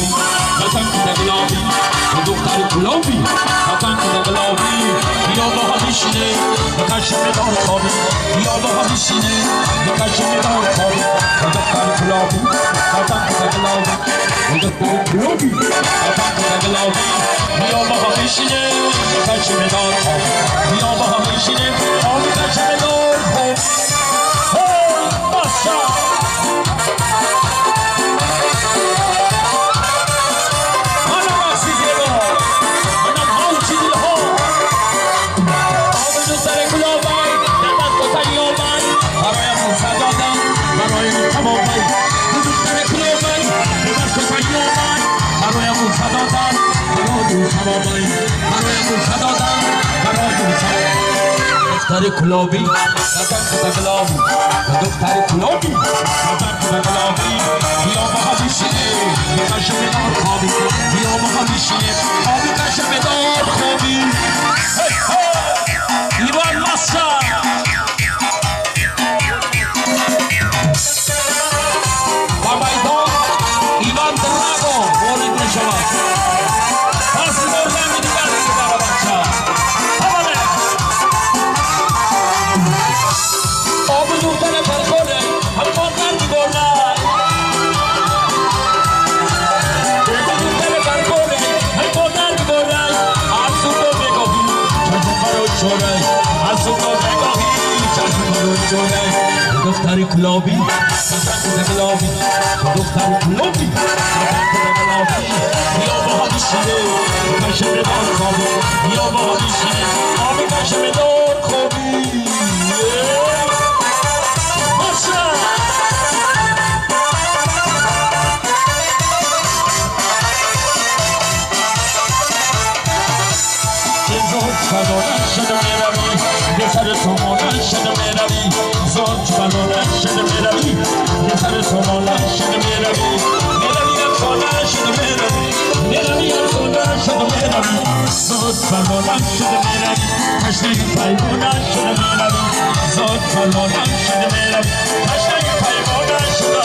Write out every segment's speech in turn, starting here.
گلابی وطن کده گلابی دختر گلابی وطن کده گلابی بیا با هم بشینه به قشم دار خوابی بیا با هم بشینه به قشم دار خوابی دختر گلابی وطن کده گلابی دختر گلابی وطن کده گلابی بیا با هم بشینه به قشم دار خوابی بیا با هم بشینه به قشم دار خوابی ماشا دختر گلابی وطن کده گلابی دختر گلابی وطن کده گلابی بیا با هم بشینه به قشم دار خوابی بیا با هم بشینه به قشم دار خوابی ایوان ماسا بابایدان ایوان دراغو بولید نشما پاسی بولن میدیگر دیگر بچه آبو دختر پرخوره هم مادر میگولن بگو دختر پرخوره هم مادر میگولن آسو تو بگوهی چشم برو چوره آسو تو بگوهی چشم برو چوره دختر گلابی وطن کده گلابی دختر گلابی وطن کده گلابی بیا با هم بشینه به قشم دار خوابی بیا با هم بشینه به قشم دار خوابی بلند شده میروی به سر تو بلند شده میروی زوج بلند شده میروی به سر تو بلند شده میروی میروی از بلند شده میروی میروی از بلند شده میروی زوج بلند شده میروی تشنه پای بلند شده میروی زوج بلند شده میروی تشنه پای بلند شده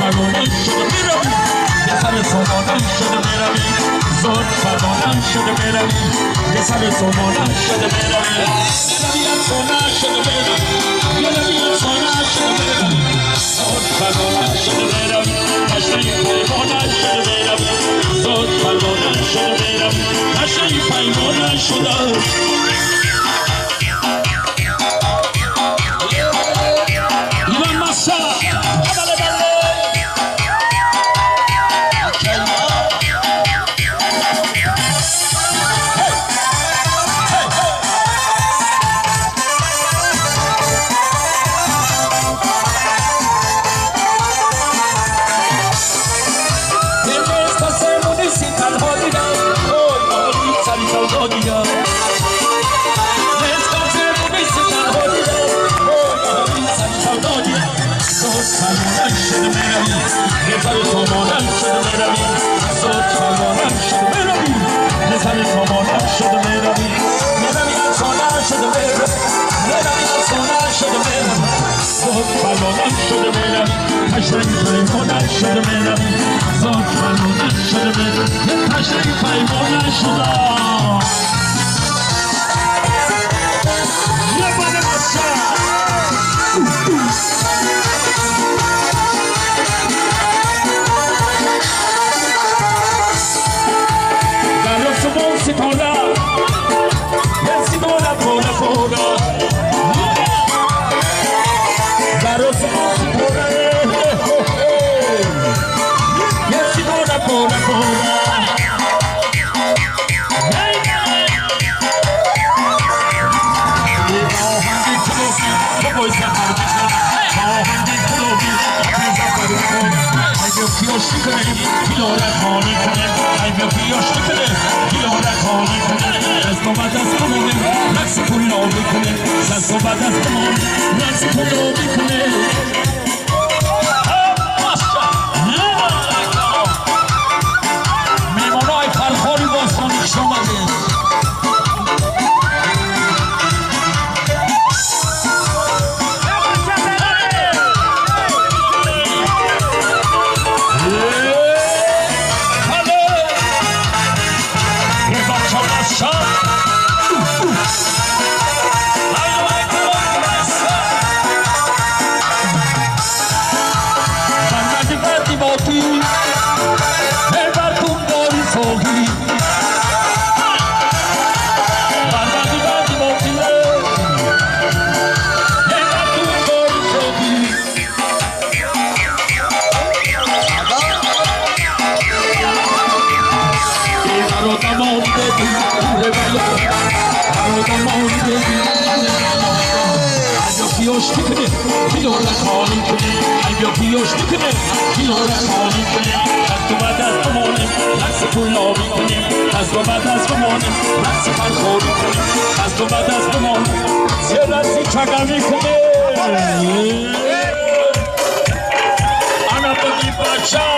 سرمانان شده میروی به سر سامانان شده میروی زود سرمانان شده میروی به سر سامانان شده میروی میروی از سامانان شده میروی میروی از سامانان شده میروی زود سرمانان شده میروی تشنه پیمانان شده میروی زود سرمانان شده میروی تشنه پیمانان شده ایوان ماسا Piyoş رقص پولا میکنه دست و بعد از بمان رقص پولا میکنه میمانای فرخاری باستانی کش آمده پیوش میکنه کیلو رسانی کنه قلبیا پیوش میکنه کیلو رسانی کنه دست و بعد از بمانه رقص پولا میکنه دست و بعد از بمانه رقص فرخاری کنه دست و بعد از بمانه سرسی چگه میکنه انا بگی بچه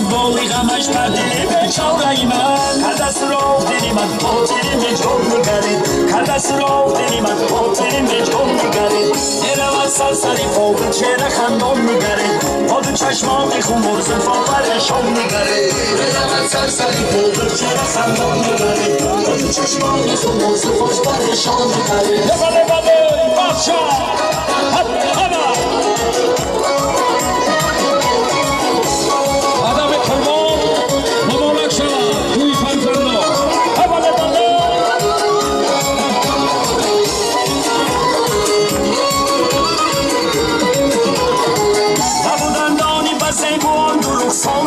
باقی غمش پرده به چاقای من کردست را دلی من خاطرم به جون میگرد کردست را دلی من خاطرم به جون میگرد دلم از سرسری فاقل چهره خندان میگرد با دو چشمان خون مرزن فاقرشان میگرد دلم از سرسری فاقل چهره خندان میگرد با دو چشمان خون مرزن فاقرشان میگرد بله بله بخشا سال